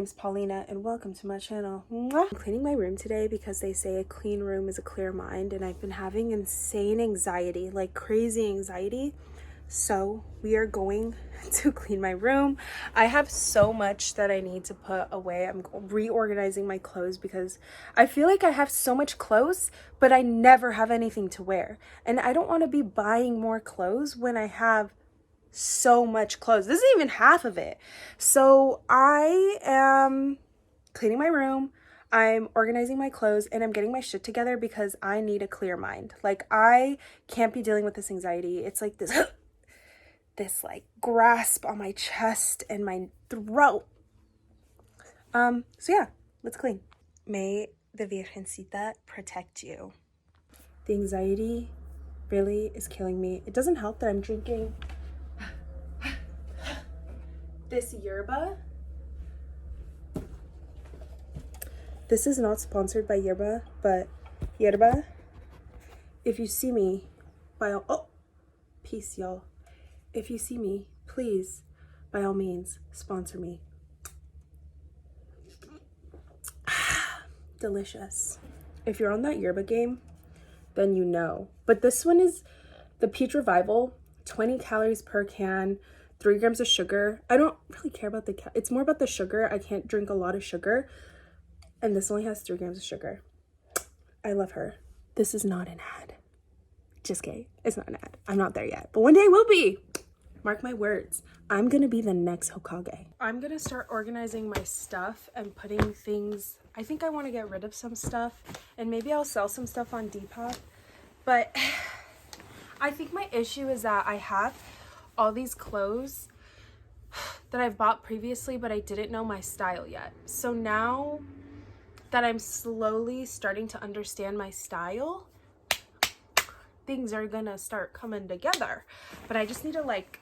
name's Paulina and welcome to my channel. Mwah. I'm cleaning my room today because they say a clean room is a clear mind, and I've been having insane anxiety, like crazy anxiety. So we are going to clean my room. I have so much that I need to put away. I'm reorganizing my clothes because I feel like I have so much clothes, but I never have anything to wear. And I don't want to be buying more clothes when I have so much clothes. This isn't even half of it. So I am cleaning my room, I'm organizing my clothes, and I'm getting my shit together because I need a clear mind. Like, I can't be dealing with this anxiety. It's like this this like grasp on my chest and my throat. So yeah, let's clean. May the Virgencita protect you. The anxiety really is killing me. It doesn't help that I'm drinking this yerba. This is not sponsored by yerba, but yerba, if you see me, peace, y'all. If you see me, please, by all means, sponsor me. Delicious. If you're on that yerba game, then you know. But this one is the Peach Revival, 20 calories per can, 3 grams of sugar. I don't really care about it's more about the sugar. I can't drink a lot of sugar. And this only has 3 grams of sugar. I love her. This is not an ad. Just kidding. It's not an ad. I'm not there yet. But one day I will be. Mark my words. I'm going to be the next Hokage. I'm going to start organizing my stuff and putting things. I think I want to get rid of some stuff. And maybe I'll sell some stuff on Depop. But I think my issue is that I have all these clothes that I've bought previously, but I didn't know my style yet. So now that I'm slowly starting to understand my style, things are gonna start coming together. But I just need to like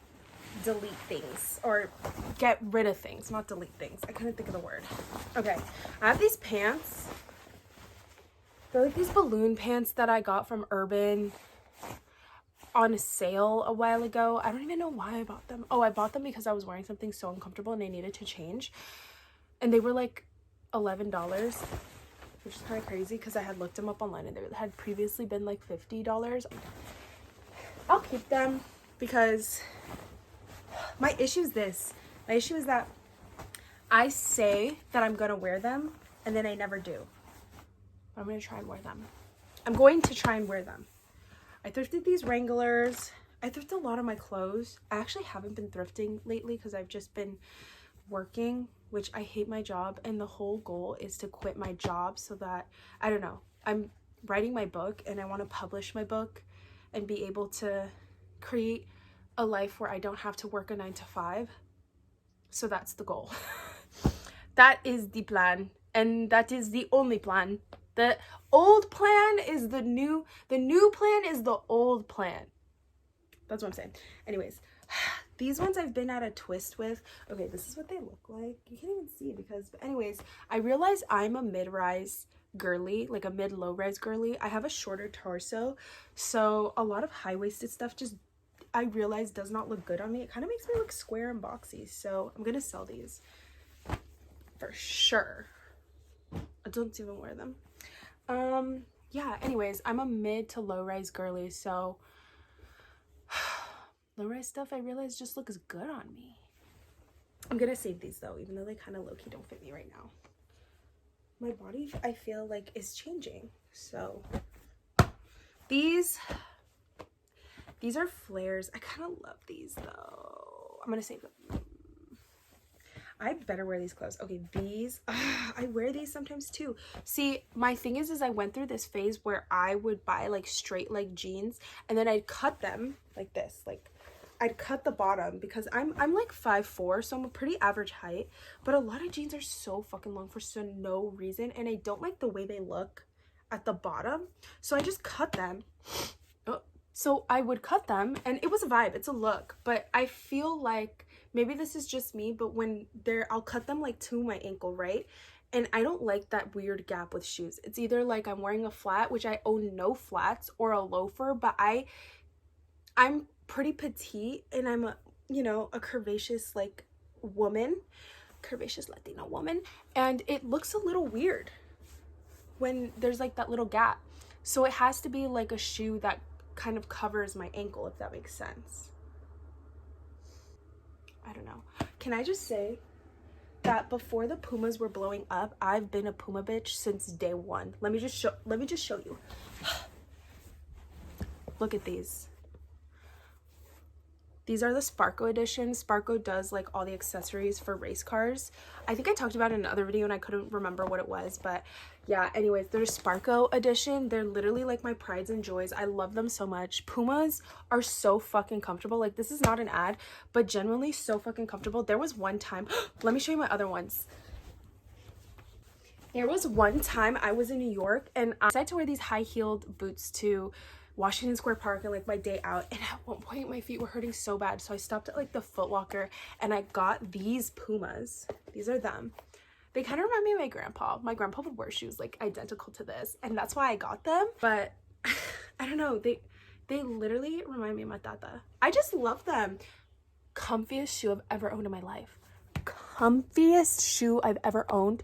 delete things or get rid of things, not delete things. I couldn't think of the word. Okay, I have these pants. They're like these balloon pants that I got from Urban on a sale a while ago. I don't even know why I bought them. Oh, I bought them because I was wearing something so uncomfortable and I needed to change. And they were like $11, which is kind of crazy because I had looked them up online and they had previously been like $50. I'll keep them because my issue is this. My issue is that I say that I'm gonna wear them and then I never do. But I'm gonna try and wear them. I'm going to try and wear them. I thrifted these Wranglers. I thrifted a lot of my clothes. I actually haven't been thrifting lately because I've just been working, which I hate my job, and the whole goal is to quit my job so that, I don't know, I'm writing my book and I want to publish my book and be able to create a life where I don't have to work a 9 to 5. So that's the goal. That is the plan, and that is the only plan. The old plan is the new plan is the old plan. That's what I'm saying. Anyways, these ones I've been at a twist with. Okay, this is what they look like. You can't even see because, but anyways, I realized I'm a mid-rise girly, like a mid-low rise girly. I have a shorter torso, so a lot of high-waisted stuff just, I realized, does not look good on me. It kind of makes me look square and boxy, so I'm gonna sell these for sure. I don't even wear them. Yeah, anyways, I'm a mid to low rise girly, so low rise stuff I realize just looks good on me. I'm gonna save these though, even though they kind of low-key don't fit me right now. My body, I feel like, is changing. So these are flares. I kind of love these though. I'm gonna save them. I better wear these clothes. Okay, these, I wear these sometimes too. See, my thing is I went through this phase where I would buy like straight leg jeans and then I'd cut them like this. Like, I'd cut the bottom because I'm like 5'4", so I'm a pretty average height. But a lot of jeans are so fucking long for no reason, and I don't like the way they look at the bottom. So I just cut them. So I would cut them and it was a vibe. It's a look. But I feel like maybe this is just me, but when I'll cut them like to my ankle, right? And I don't like that weird gap with shoes. It's either like I'm wearing a flat, which I own no flats, or a loafer, but I'm pretty petite and I'm a curvaceous like woman. curvaceous Latino woman, and it looks a little weird when there's like that little gap. So it has to be like a shoe that kind of covers my ankle, if that makes sense. I don't know. Can I just say that before the Pumas were blowing up, I've been a Puma bitch since day one. Let me just show you. Look at these. These are the Sparko edition. Sparko does like all the accessories for race cars. I think I talked about it in another video and I couldn't remember what it was, but yeah, anyways, they're Sparko edition. They're literally like my prides and joys. I love them so much. Pumas are so fucking comfortable. Like, this is not an ad, but genuinely so fucking comfortable. There was one time, let me show you my other ones. There was one time I was in New York and I decided to wear these high-heeled boots to Washington Square Park and like my day out, and at one point my feet were hurting so bad, so I stopped at like the Foot Locker and I got these Pumas. These are them. They kind of remind me of my grandpa. My grandpa would wear shoes like identical to this, and that's why I got them. But I don't know, they literally remind me of my tata. I just love them. Comfiest shoe I've ever owned in my life. Comfiest shoe I've ever owned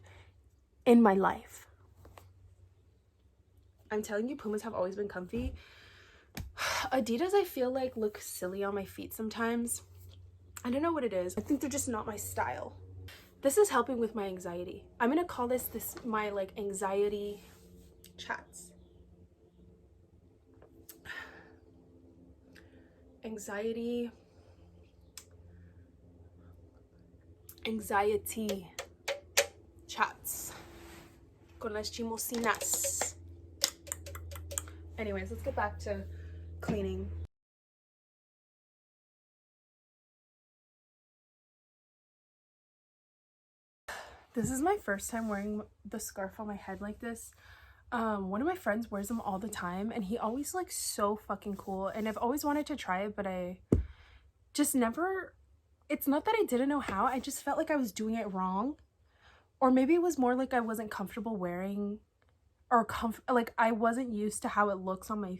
in my life. I'm telling you, Pumas have always been comfy. Adidas, I feel like, look silly on my feet sometimes. I don't know what it is. I think they're just not my style. This is helping with my anxiety. I'm gonna call this my like anxiety chats. Anxiety chats con las chimosinas. Anyways, let's get back to cleaning. This is my first time wearing the scarf on my head like this. One of my friends wears them all the time and he always looks so fucking cool, and I've always wanted to try it, but I just never, it's not that I didn't know how, I just felt like I was doing it wrong, or maybe it was more like I wasn't comfortable wearing, or like I wasn't used to how it looks on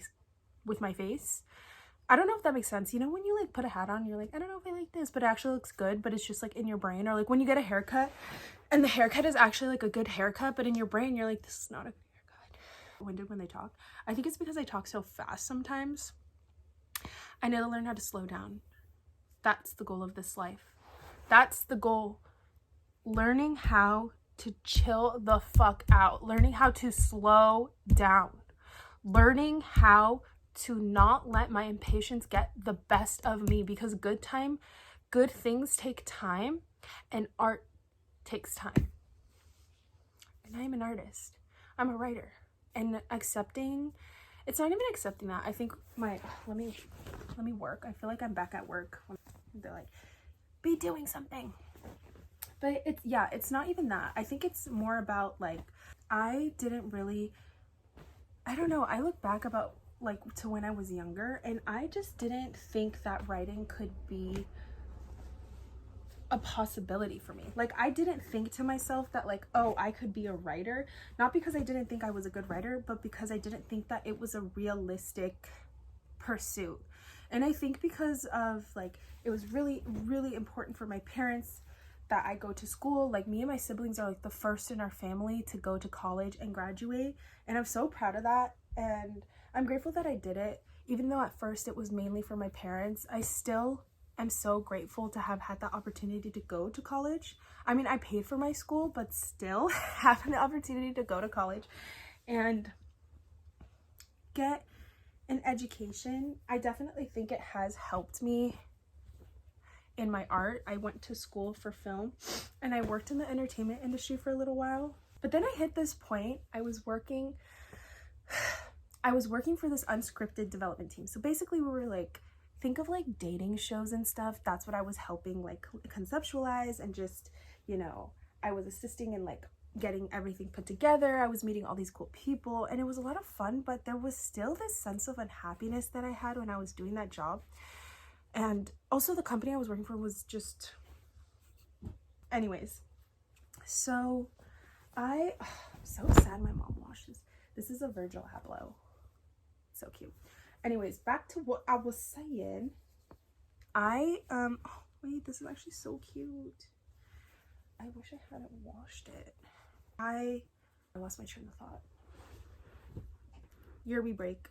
with my face. I don't know if that makes sense. You know, when you like put a hat on, you're like, I don't know if I like this, but it actually looks good, but it's just like in your brain. Or like when you get a haircut and the haircut is actually like a good haircut, but in your brain you're like, this is not a good haircut. Winded when they talk. I think it's because I talk so fast sometimes. I need to learn how to slow down. That's the goal of this life. That's the goal. Learning how to chill the fuck out. Learning how to slow down. Learning how to not let my impatience get the best of me, because good things take time, and art takes time. And I'm an artist. I'm a writer. And accepting, it's not even accepting that. I think let me work. I feel like I'm back at work. They're like, be doing something. But it's not even that. I think it's more about like, I don't know. I look back about like to when I was younger, and I just didn't think that writing could be a possibility for me. Like, I didn't think to myself that like, oh, I could be a writer, not because I didn't think I was a good writer, but because I didn't think that it was a realistic pursuit. And I think because of like, it was really, really important for my parents that I go to school. Like, me and my siblings are like the first in our family to go to college and graduate, and I'm so proud of that, and I'm grateful that I did it. Even though at first it was mainly for my parents, I still am so grateful to have had the opportunity to go to college. I mean, I paid for my school, but still having the opportunity to go to college and get an education, I definitely think it has helped me in my art. I went to school for film and I worked in the entertainment industry for a little while, but then I hit this point. I was working for this unscripted development team. So basically we were like, think of like dating shows and stuff. That's what I was helping like conceptualize, and just, you know, I was assisting in like getting everything put together. I was meeting all these cool people and it was a lot of fun, but there was still this sense of unhappiness that I had when I was doing that job. And also the company I was working for was just, anyways. So I'm so sad my mom washes. This is a Virgil Abloh. So cute. Anyways, back to what I was saying. Oh wait, this is actually so cute. I wish I hadn't washed it. I lost my train of thought. Yearly break.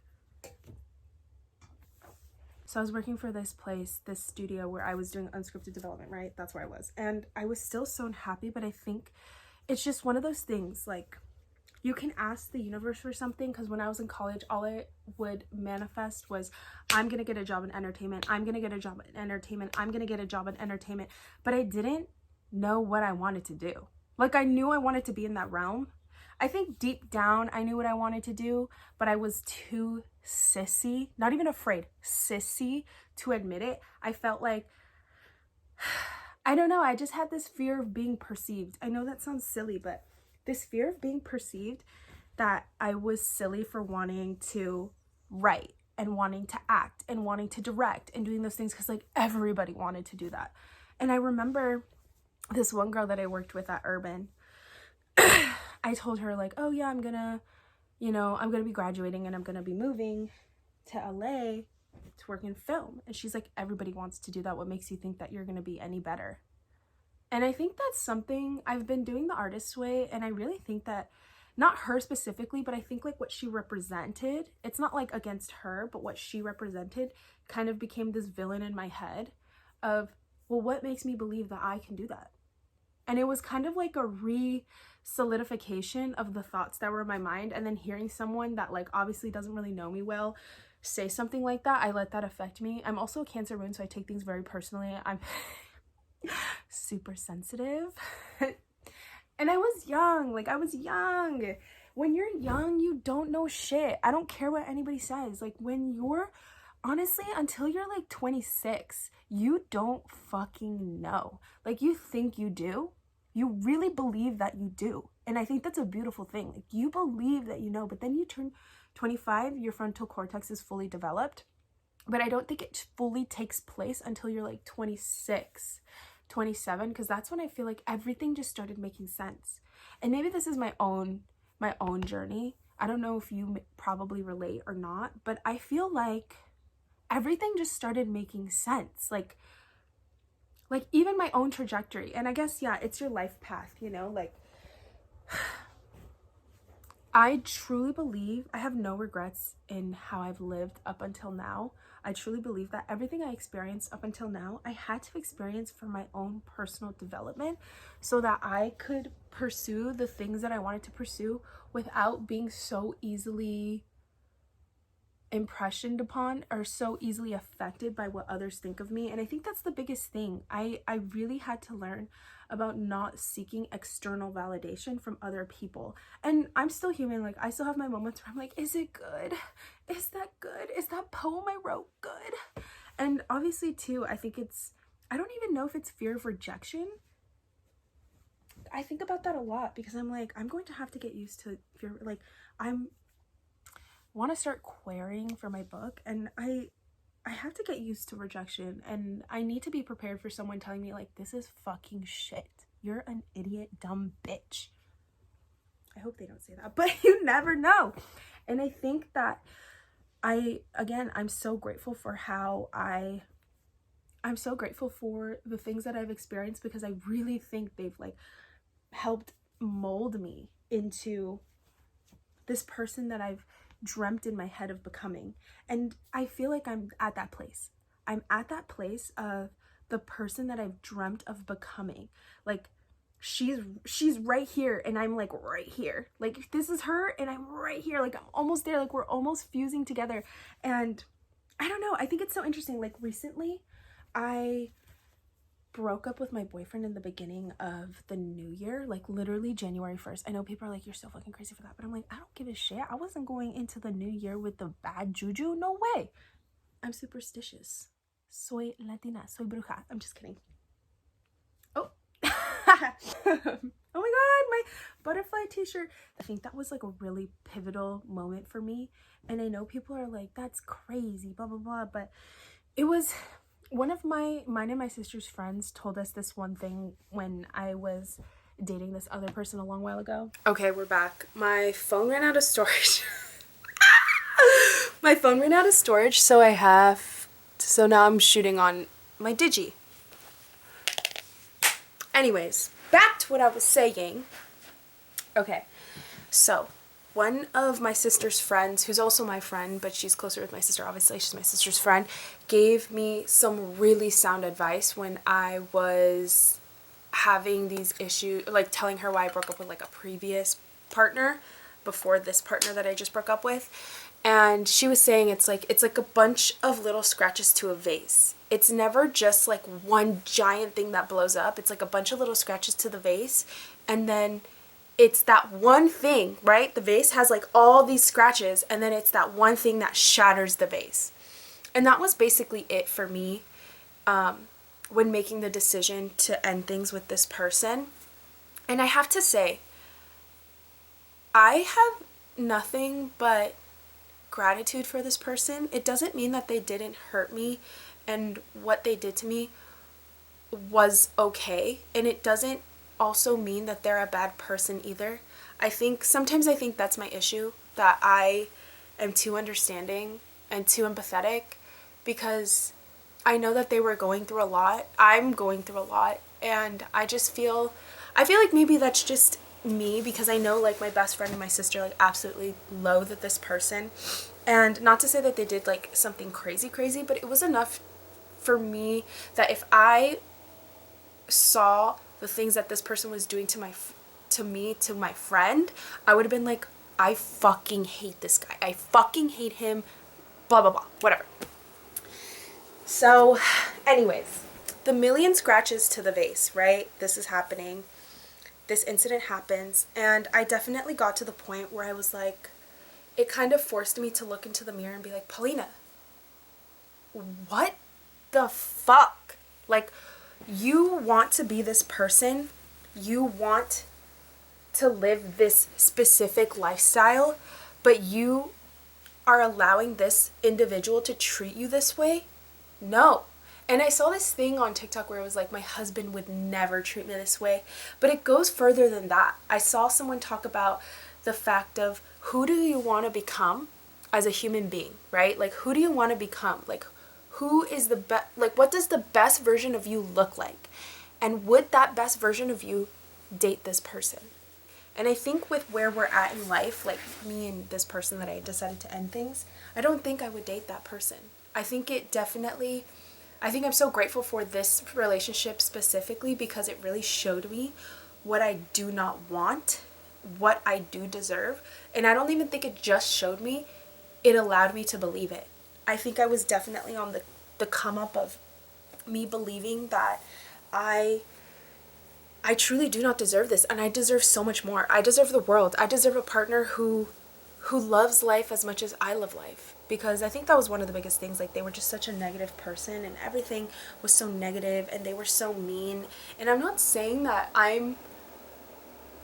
So I was working for this place, this studio where I was doing unscripted development, right? That's where I was. And I was still so unhappy, but I think it's just one of those things, like, you can ask the universe for something, because when I was in college, all I would manifest was, I'm gonna get a job in entertainment, I'm gonna get a job in entertainment, I'm gonna get a job in entertainment. But I didn't know what I wanted to do. Like, I knew I wanted to be in that realm. I think deep down I knew what I wanted to do, but I was too sissy, not even afraid, sissy to admit it. I felt like, I don't know, I just had this fear of being perceived. I know that sounds silly, but this fear of being perceived, that I was silly for wanting to write and wanting to act and wanting to direct and doing those things, because like everybody wanted to do that. And I remember this one girl that I worked with at Urban, I told her like, oh yeah, I'm gonna be graduating and I'm gonna be moving to LA to work in film. And she's like, everybody wants to do that. What makes you think that you're gonna be any better? And I think that's something, I've been doing the artist's way, and I really think that, not her specifically, but I think like what she represented, it's not like against her, but what she represented kind of became this villain in my head of, well, what makes me believe that I can do that? And it was kind of like a re-solidification of the thoughts that were in my mind. And then hearing someone that like obviously doesn't really know me well say something like that, I let that affect me. I'm also a Cancer moon, so I take things very personally. I'm super sensitive. And I was young. When you're young, you don't know shit. I don't care what anybody says. Like, when you're, honestly, until you're like 26, you don't fucking know. Like, you think you do. You really believe that you do. And I think that's a beautiful thing. Like, you believe that you know, but then you turn 25, your frontal cortex is fully developed. But I don't think it fully takes place until you're like 26, 27, because that's when I feel like everything just started making sense. And maybe this is my own journey. I don't know if you probably relate or not, but I feel like everything just started making sense. Like even my own trajectory. And I guess, yeah, it's your life path, you know, like I truly believe I have no regrets in how I've lived up until now. I truly believe that everything I experienced up until now, I had to experience for my own personal development so that I could pursue the things that I wanted to pursue without being so easily impressioned upon or so easily affected by what others think of me. And I think that's the biggest thing. I really had to learn about not seeking external validation from other people. And I'm still human. Like, I still have my moments where I'm like, is it good? Is that good? Is that poem I wrote good? And obviously too, I think I don't even know if it's fear of rejection. I think about that a lot because I'm like, I'm going to have to get used to fear. Like, want to start querying for my book, and I have to get used to rejection, and I need to be prepared for someone telling me like, this is fucking shit, you're an idiot, dumb bitch. I hope they don't say that, but you never know. And I think that I'm so grateful for how I'm so grateful for the things that I've experienced, because I really think they've like helped mold me into this person that I've dreamt in my head of becoming. And I feel like I'm at that place. I'm at that place of the person that I've dreamt of becoming. Like, she's right here and I'm like right here. Like, this is her and I'm right here. Like, I'm almost there. Like, we're almost fusing together. And I don't know, I think it's so interesting. Like, recently I broke up with my boyfriend in the beginning of the new year, like literally January 1st. I know people are like, you're so fucking crazy for that, but I'm like, I don't give a shit. I wasn't going into the new year with the bad juju. No way. I'm superstitious. Soy Latina. Soy bruja. I'm just kidding. Oh. Oh my god, my butterfly t-shirt. I think that was like a really pivotal moment for me. And I know people are like, that's crazy, blah, blah, blah. But it was... One of mine and my sister's friends told us this one thing when I was dating this other person a long while ago. Okay, we're back. My phone ran out of storage. My phone ran out of storage, so now I'm shooting on my Digi. Anyways, back to what I was saying. Okay, so one of my sister's friends, who's also my friend, but she's closer with my sister, obviously, she's my sister's friend, gave me some really sound advice when I was having these issues, like telling her why I broke up with like a previous partner before this partner that I just broke up with. And she was saying it's like a bunch of little scratches to a vase. It's never just like one giant thing that blows up. It's like a bunch of little scratches to the vase, and then it's that one thing, right? The vase has like all these scratches, and then it's that one thing that shatters the vase. And that was basically it for me when making the decision to end things with this person. And I have to say, I have nothing but gratitude for this person. It doesn't mean that they didn't hurt me and what they did to me was okay. And it doesn't also mean that they're a bad person either. Sometimes I think that's my issue, that I am too understanding and too empathetic, because I know that they were going through a lot. I'm going through a lot, and I feel like maybe that's just me, because I know like my best friend and my sister like absolutely loathe this person. And not to say that they did like something crazy, but it was enough for me that if I saw the things that this person was doing to my friend, I would have been like, I fucking hate this guy. I fucking hate him. Blah, blah, blah. Whatever. So, anyways, the million scratches to the vase, right? This is happening. This incident happens. And I definitely got to the point where I was like, it kind of forced me to look into the mirror and be like, Paulina, what the fuck? Like, you want to be this person. You want to live this specific lifestyle, but you are allowing this individual to treat you this way? No. And I saw this thing on TikTok where it was like, my husband would never treat me this way. But it goes further than that. I saw someone talk about the fact of, who do you want to become as a human being, right? Like, who do you want to become? Like, who is the best, like, what does the best version of you look like? And would that best version of you date this person? And I think with where we're at in life, like me and this person that I decided to end things, I don't think I would date that person. I think I'm so grateful for this relationship specifically, because it really showed me what I do not want, what I do deserve. And I don't even think it just showed me, it allowed me to believe it. I think I was definitely on the come up of me believing that I truly do not deserve this, and I deserve so much more. I deserve the world. I deserve a partner who loves life as much as I love life, because I think that was one of the biggest things. Like, they were just such a negative person, and everything was so negative, and they were so mean. And I'm not saying that I'm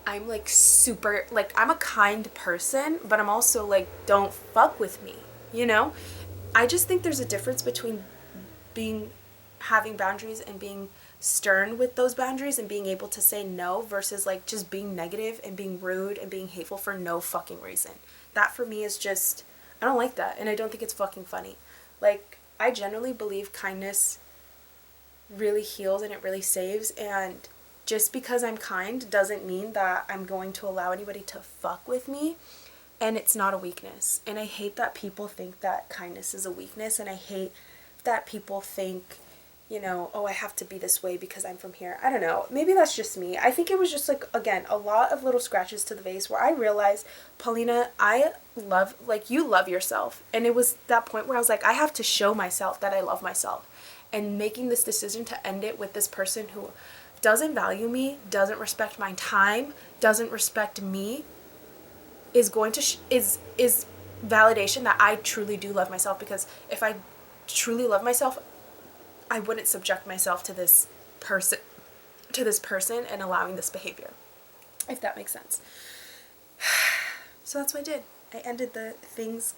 like super, like, I'm a kind person, but I'm also like, don't fuck with me, you know? I just think there's a difference between having boundaries and being stern with those boundaries and being able to say no, versus like just being negative and being rude and being hateful for no fucking reason. That for me is just, I don't like that, and I don't think it's fucking funny. Like, I generally believe kindness really heals and it really saves, and just because I'm kind doesn't mean that I'm going to allow anybody to fuck with me. And it's not a weakness. And I hate that people think that kindness is a weakness, and I hate that people think, you know, oh, I have to be this way because I'm from here. I don't know. Maybe that's just me. I think it was just like, again, a lot of little scratches to the vase where I realized, Paulina, you love yourself. And it was that point where I was like, I have to show myself that I love myself. And making this decision to end it with this person who doesn't value me, doesn't respect my time, doesn't respect me, is going to is validation that I truly do love myself. Because if I truly love myself, I wouldn't subject myself to this person and allowing this behavior, if that makes sense. So that's what I did. I ended the things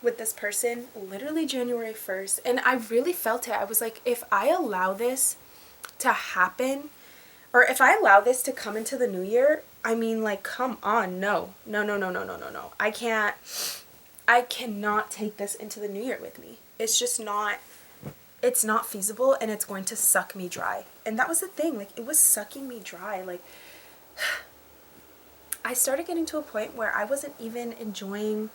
with this person literally January 1st, and I really felt it. I was like, if I allow this to happen, or if I allow this to come into the new year, I mean, like, come on, no. I cannot take this into the new year with me. It's just not it's not feasible and it's going to suck me dry. And that was the thing, like it was sucking me dry. Like I started getting to a point where I wasn't even enjoying.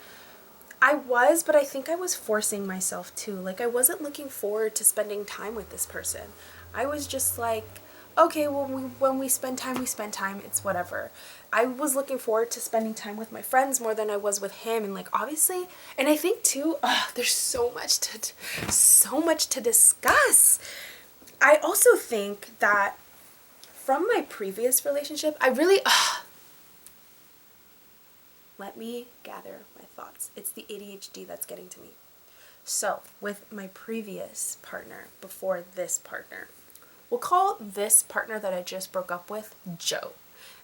I was, but I think I was forcing myself to. Like I wasn't looking forward to spending time with this person. I was just like, okay, well, when we spend time, we spend time. It's whatever. I was looking forward to spending time with my friends more than I was with him, and like obviously, and I think too, there's so much to discuss. I also think that from my previous relationship, I really, let me gather my thoughts. It's the ADHD that's getting to me. So, with my previous partner, before this partner, we'll call this partner that I just broke up with Joe.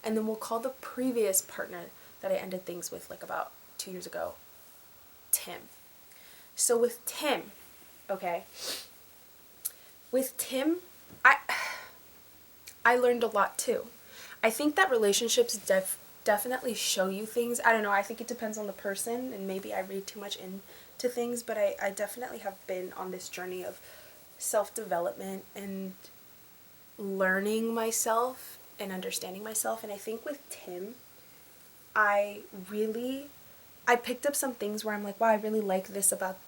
And then we'll call the previous partner that I ended things with like about 2 years ago, Tim. So with Tim, okay, with Tim, I learned a lot too. I think that relationships definitely show you things. I don't know, I think it depends on the person, and maybe I read too much into things, but I definitely have been on this journey of self-development and learning myself and understanding myself. And I think with Tim, I picked up some things where I'm like, wow, I really like this about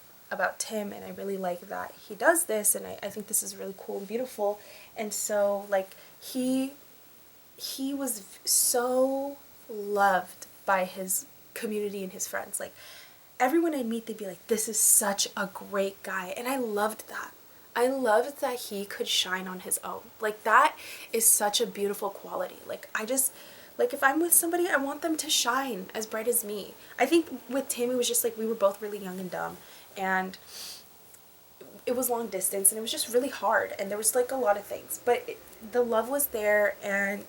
Tim, and I really like that he does this, and I think this is really cool and beautiful. And so like he was so loved by his community and his friends. Like everyone I meet, they'd be like, this is such a great guy. And I loved that. I loved that he could shine on his own. Like that is such a beautiful quality. Like I just, like if I'm with somebody, I want them to shine as bright as me. I think with Tim, it was just like we were both really young and dumb, and it was long distance, and it was just really hard, and there was like a lot of things, but the love was there, and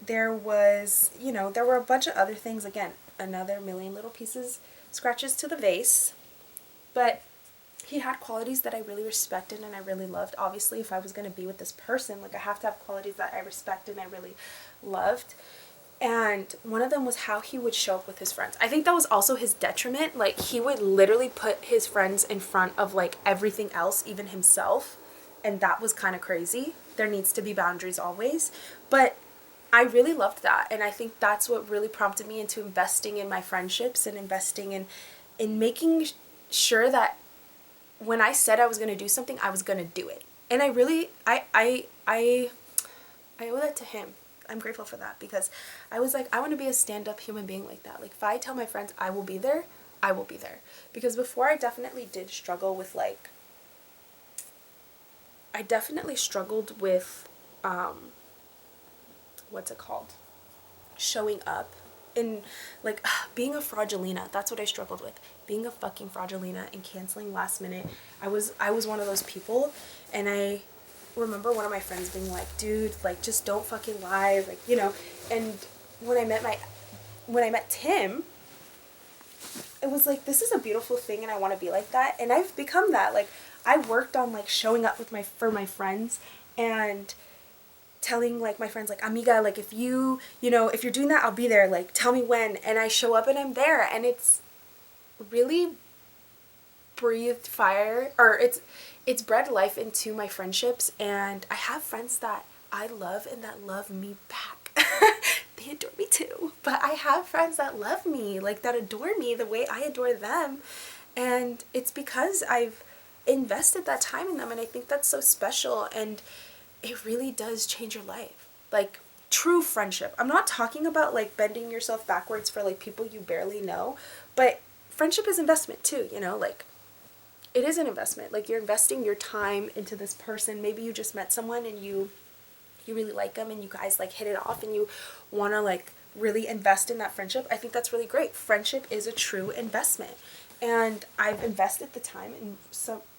there was, you know, there were a bunch of other things. Again, another million little pieces, scratches to the vase, but he had qualities that I really respected and I really loved. Obviously, if I was going to be with this person, like I have to have qualities that I respect and I really loved. And one of them was how he would show up with his friends. I think that was also his detriment. Like he would literally put his friends in front of like everything else, even himself. And that was kind of crazy. There needs to be boundaries always. But I really loved that. And I think that's what really prompted me into investing in my friendships and investing in making sure that when I said I was going to do something, I was going to do it. And I really, I owe that to him. I'm grateful for that, because I was like, I want to be a stand-up human being like that. Like if I tell my friends I will be there, I will be there. Because before I definitely did struggle with like, I definitely struggled with, what's it called? Showing up. And like being a fraudulina, that's what I struggled with. Being a fucking fraudulina and canceling last minute. I was one of those people, and I remember one of my friends being like, dude, like just don't fucking lie, like, you know. And when I met Tim, it was like, this is a beautiful thing and I want to be like that. And I've become that. Like I worked on like showing up with for my friends and telling like my friends like, amiga, like if you know, if you're doing that, I'll be there, like tell me when. And I show up and I'm there, and it's really breathed fire, or it's bred life into my friendships. And I have friends that I love and that love me back. They adore me too, but I have friends that love me, like that adore me the way I adore them. And it's because I've invested that time in them, and I think that's so special. And it really does change your life. Like true friendship. I'm not talking about like bending yourself backwards for like people you barely know, but friendship is investment too, you know, like it is an investment. Like you're investing your time into this person. Maybe you just met someone and you really like them, and you guys like hit it off, and you want to like really invest in that friendship. I think that's really great. Friendship is a true investment, and I've invested the time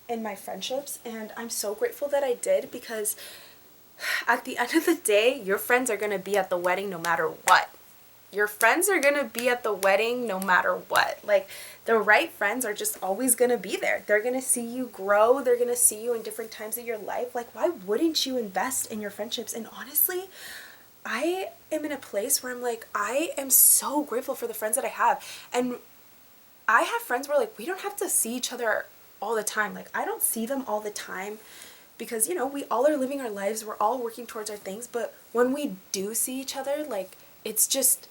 in my friendships, and I'm so grateful that I did, because at the end of the day, your friends are going to be at the wedding no matter what. Your friends are going to be at the wedding no matter what. Like, the right friends are just always going to be there. They're going to see you grow. They're going to see you in different times of your life. Like, why wouldn't you invest in your friendships? And honestly, I am in a place where I'm like, I am so grateful for the friends that I have. And I have friends where, like, we don't have to see each other all the time. Like, I don't see them all the time because, you know, we all are living our lives. We're all working towards our things. But when we do see each other, like, it's just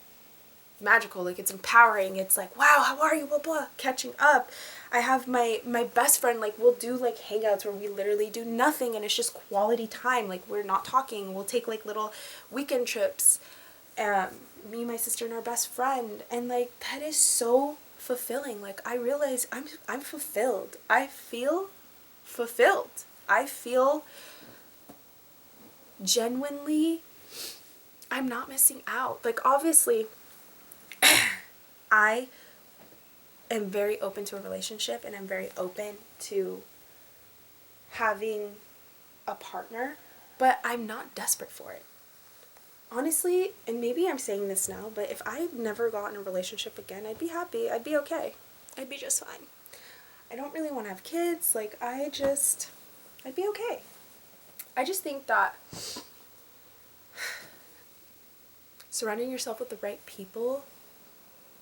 magical. Like, it's empowering. It's like, wow, how are you, blah blah, catching up. I have my best friend, like, we'll do like hangouts where we literally do nothing and it's just quality time. Like, we're not talking. We'll take like little weekend trips, me, my sister, and our best friend, and like, that is so fulfilling. Like, I realize I'm fulfilled. I feel fulfilled. I feel genuinely, I'm not missing out. Like, obviously I am very open to a relationship and I'm very open to having a partner, but I'm not desperate for it. Honestly, and maybe I'm saying this now, but if I never got in a relationship again, I'd be happy. I'd be okay. I'd be just fine. I don't really want to have kids. Like, I'd be okay. I just think that surrounding yourself with the right people,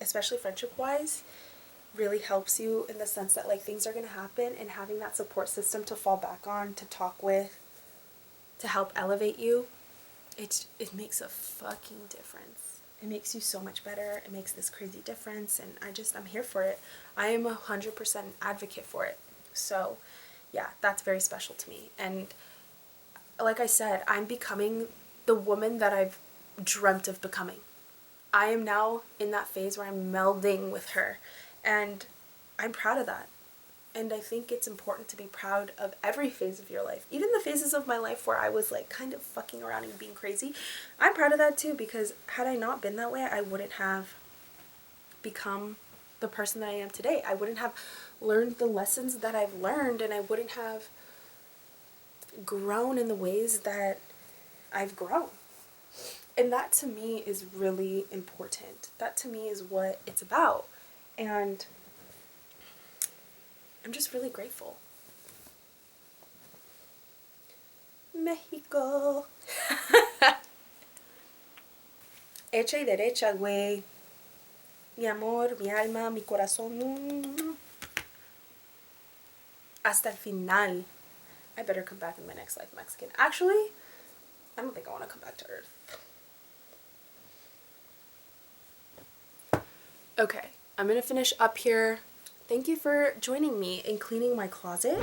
especially friendship-wise, really helps you in the sense that, like, things are going to happen, and having that support system to fall back on, to talk with, to help elevate you, it makes a fucking difference. It makes you so much better. It makes this crazy difference, and I'm here for it. I am 100% an advocate for it. So, yeah, that's very special to me. And like I said, I'm becoming the woman that I've dreamt of becoming. I am now in that phase where I'm melding with her, and I'm proud of that. And I think it's important to be proud of every phase of your life. Even the phases of my life where I was like kind of fucking around and being crazy, I'm proud of that too, because had I not been that way, I wouldn't have become the person that I am today. I wouldn't have learned the lessons that I've learned, and I wouldn't have grown in the ways that I've grown. And that to me is really important. That to me is what it's about. And I'm just really grateful. Mexico. Hecha y derecha, güey. Mi amor, mi alma, mi corazón. Hasta el final. I better come back in my next life Mexican. Actually, I don't think I want to come back to Earth. Okay, I'm gonna finish up here. Thank you for joining me in cleaning my closet.